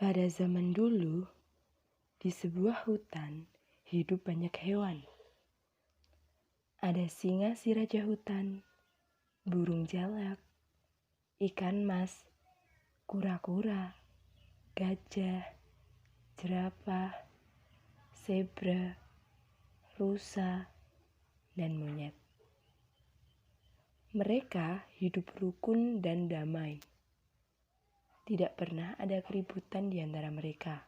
Pada zaman dulu, di sebuah hutan hidup banyak hewan. Ada singa si raja hutan, burung jalak, ikan mas, kura-kura, gajah, jerapah, zebra, rusa, dan monyet. Mereka hidup rukun dan damai. Tidak pernah ada keributan di antara mereka.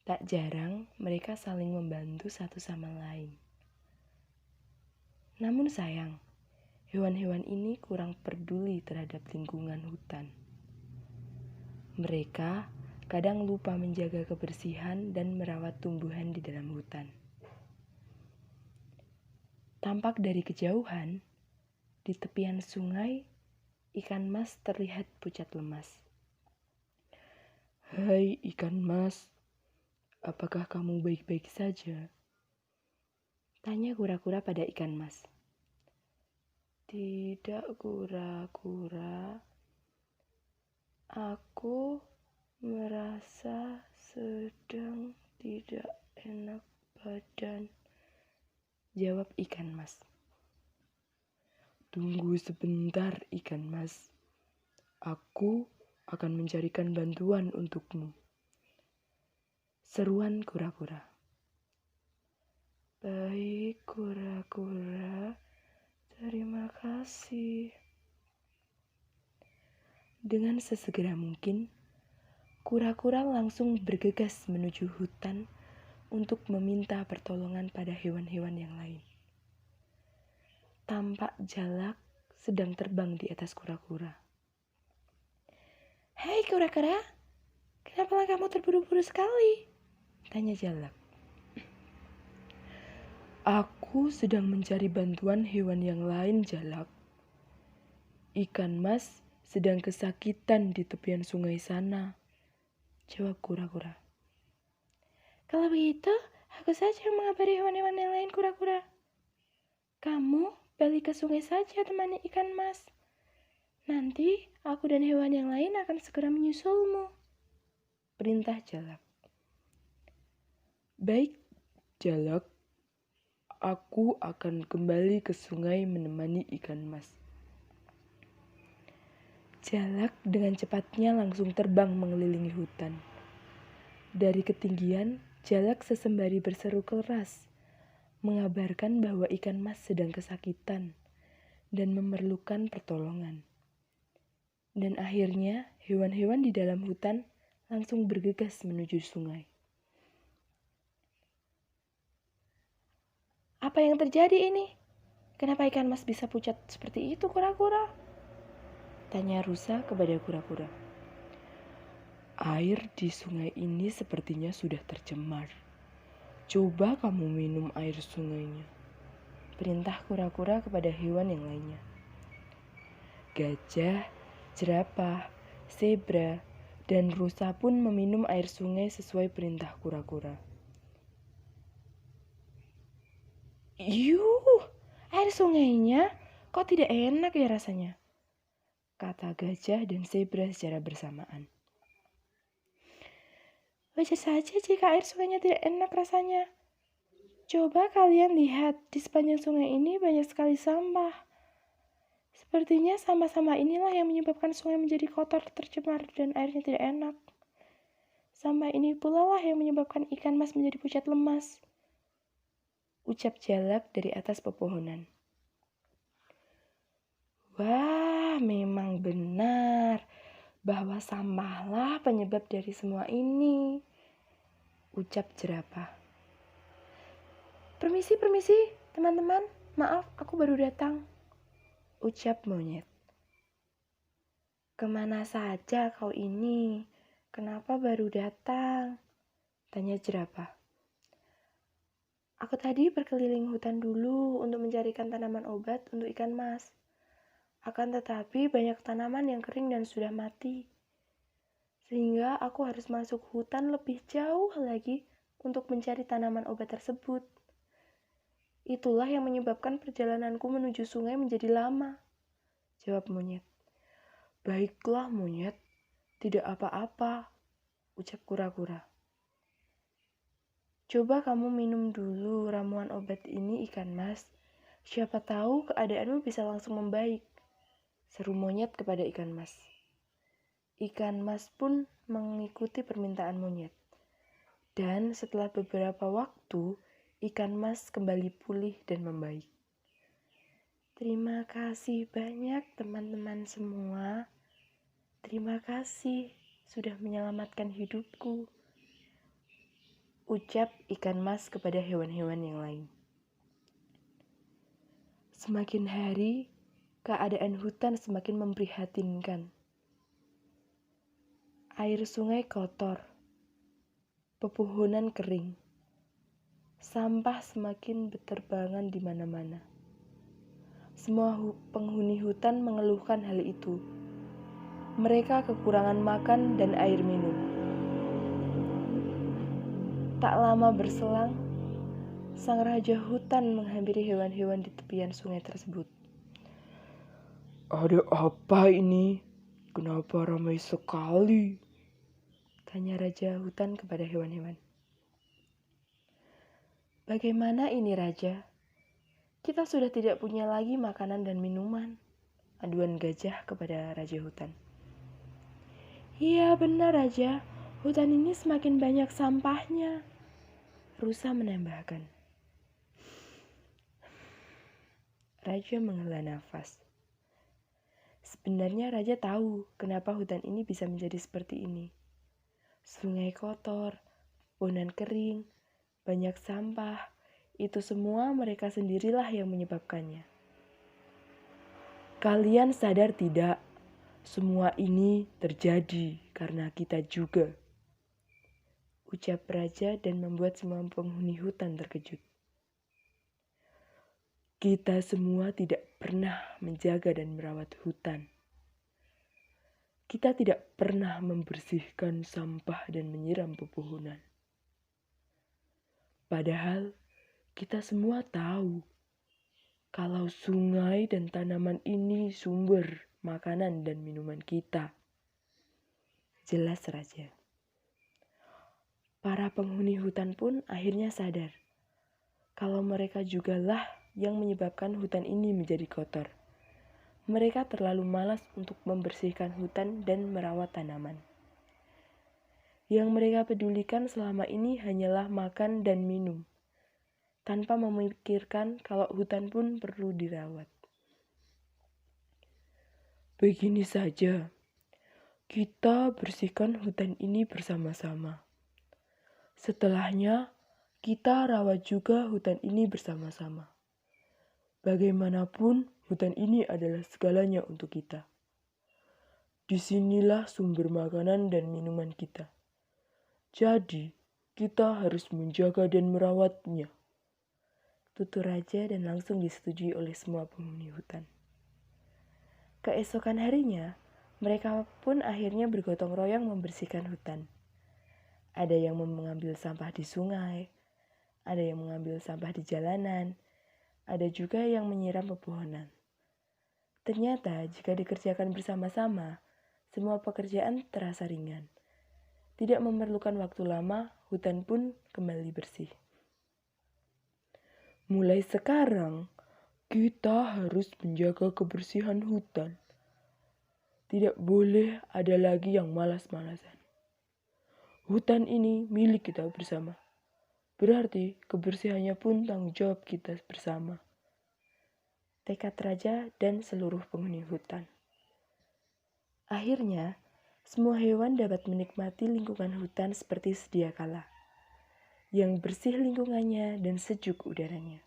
Tak jarang mereka saling membantu satu sama lain. Namun sayang, hewan-hewan ini kurang peduli terhadap lingkungan hutan. Mereka kadang lupa menjaga kebersihan dan merawat tumbuhan di dalam hutan. Tampak dari kejauhan, di tepian sungai, ikan mas terlihat pucat lemas. "Hai ikan mas, apakah kamu baik-baik saja?" tanya kura-kura pada ikan mas. "Tidak kura-kura, aku merasa sedang tidak enak badan," jawab ikan mas. "Tunggu sebentar ikan mas, aku akan mencarikan bantuan untukmu," seruan kura-kura. "Baik kura-kura, terima kasih." Dengan sesegera mungkin, kura-kura langsung bergegas menuju hutan untuk meminta pertolongan pada hewan-hewan yang lain. Tampak jalak sedang terbang di atas kura-kura. "Hei kura-kura, kenapa kamu terburu-buru sekali?" tanya jalak. "Aku sedang mencari bantuan hewan yang lain, jalak. Ikan mas sedang kesakitan di tepian sungai sana," jawab kura-kura. "Kalau begitu, aku saja yang mengabari hewan-hewan yang lain, kura-kura. Kamu balik ke sungai saja temani ikan mas. Nanti aku dan hewan yang lain akan segera menyusulmu," perintah jalak. "Baik, jalak. Aku akan kembali ke sungai menemani ikan mas." Jalak dengan cepatnya langsung terbang mengelilingi hutan. Dari ketinggian, jalak sesembari berseru keras, mengabarkan bahwa ikan mas sedang kesakitan dan memerlukan pertolongan. Dan akhirnya, hewan-hewan di dalam hutan langsung bergegas menuju sungai. "Apa yang terjadi ini? Kenapa ikan mas bisa pucat seperti itu, kura-kura?" tanya rusa kepada kura-kura. "Air di sungai ini sepertinya sudah tercemar. Coba kamu minum air sungainya," perintah kura-kura kepada hewan yang lainnya. Gajah, jerapah, zebra, dan rusa pun meminum air sungai sesuai perintah kura-kura. "Yuh, air sungainya kok tidak enak ya rasanya?" kata gajah dan zebra secara bersamaan. "Wajar saja jika air sungainya tidak enak rasanya. Coba kalian lihat, di sepanjang sungai ini banyak sekali sampah. Sepertinya sampah-sampah inilah yang menyebabkan sungai menjadi kotor, tercemar, dan airnya tidak enak. Sampah ini pula lah yang menyebabkan ikan mas menjadi pucat lemas," ucap jalak dari atas pepohonan. "Wah, memang benar bahwa sampahlah penyebab dari semua ini," ucap jerapah. Permisi, teman-teman. Maaf, aku baru datang," ucap monyet. "Kemana saja kau ini? Kenapa baru datang?" tanya jerapah. "Aku tadi berkeliling hutan dulu untuk mencarikan tanaman obat untuk ikan mas. Akan tetapi banyak tanaman yang kering dan sudah mati. Sehingga aku harus masuk hutan lebih jauh lagi untuk mencari tanaman obat tersebut. Itulah yang menyebabkan perjalananku menuju sungai menjadi lama," jawab monyet. "Baiklah monyet, tidak apa-apa. ucap kura-kura. Coba kamu minum dulu ramuan obat ini, ikan mas. Siapa tahu keadaanmu bisa langsung membaik, seru monyet kepada ikan mas. Ikan mas pun mengikuti permintaan monyet. Dan setelah beberapa waktu, ikan mas kembali pulih dan membaik. Terima kasih banyak teman-teman semua. Terima kasih sudah menyelamatkan hidupku, ucap ikan mas kepada hewan-hewan yang lain. Semakin hari, keadaan hutan semakin memprihatinkan. Air sungai kotor, pepohonan kering, sampah semakin berterbangan di mana-mana. Semua penghuni hutan mengeluhkan hal itu. Mereka kekurangan makan dan air minum. Tak lama berselang, sang raja hutan menghampiri hewan-hewan di tepian sungai tersebut. Ada apa ini? Kenapa ramai sekali? Tanya raja hutan kepada hewan-hewan. Bagaimana ini, raja? Kita sudah tidak punya lagi makanan dan minuman. Aduan gajah kepada raja hutan. Iya benar, raja. Hutan ini semakin banyak sampahnya. Rusa menambahkan. Raja menghela nafas. Sebenarnya raja tahu kenapa hutan ini bisa menjadi seperti ini. Sungai kotor, pohonan kering, banyak sampah, itu semua mereka sendirilah yang menyebabkannya. Kalian sadar tidak? Semua ini terjadi karena kita juga, ucap raja dan membuat semua penghuni hutan terkejut. Kita semua tidak pernah menjaga dan merawat hutan. Kita tidak pernah membersihkan sampah dan menyiram pepohonan. Padahal kita semua tahu kalau sungai dan tanaman ini sumber makanan dan minuman kita. Jelas raja. Para penghuni hutan pun akhirnya sadar kalau mereka jugalah yang menyebabkan hutan ini menjadi kotor. Mereka terlalu malas untuk membersihkan hutan dan merawat tanaman. Yang mereka pedulikan selama ini hanyalah makan dan minum, tanpa memikirkan kalau hutan pun perlu dirawat. Begini saja, kita bersihkan hutan ini bersama-sama. Setelahnya, kita rawat juga hutan ini bersama-sama. Bagaimanapun, hutan ini adalah segalanya untuk kita. Disinilah sumber makanan dan minuman kita. Jadi, kita harus menjaga dan merawatnya. Tutur raja dan langsung disetujui oleh semua penghuni hutan. Keesokan harinya, mereka pun akhirnya bergotong royong membersihkan hutan. Ada yang mengambil sampah di sungai, ada yang mengambil sampah di jalanan, ada juga yang menyiram pepohonan. Ternyata jika dikerjakan bersama-sama, semua pekerjaan terasa ringan. Tidak memerlukan waktu lama, hutan pun kembali bersih. Mulai sekarang, kita harus menjaga kebersihan hutan. Tidak boleh ada lagi yang malas-malasan. Hutan ini milik kita bersama. Berarti kebersihannya pun tanggung jawab kita bersama. Tekad raja dan seluruh penghuni hutan. Akhirnya, semua hewan dapat menikmati lingkungan hutan seperti sedia kala, yang bersih lingkungannya dan sejuk udaranya.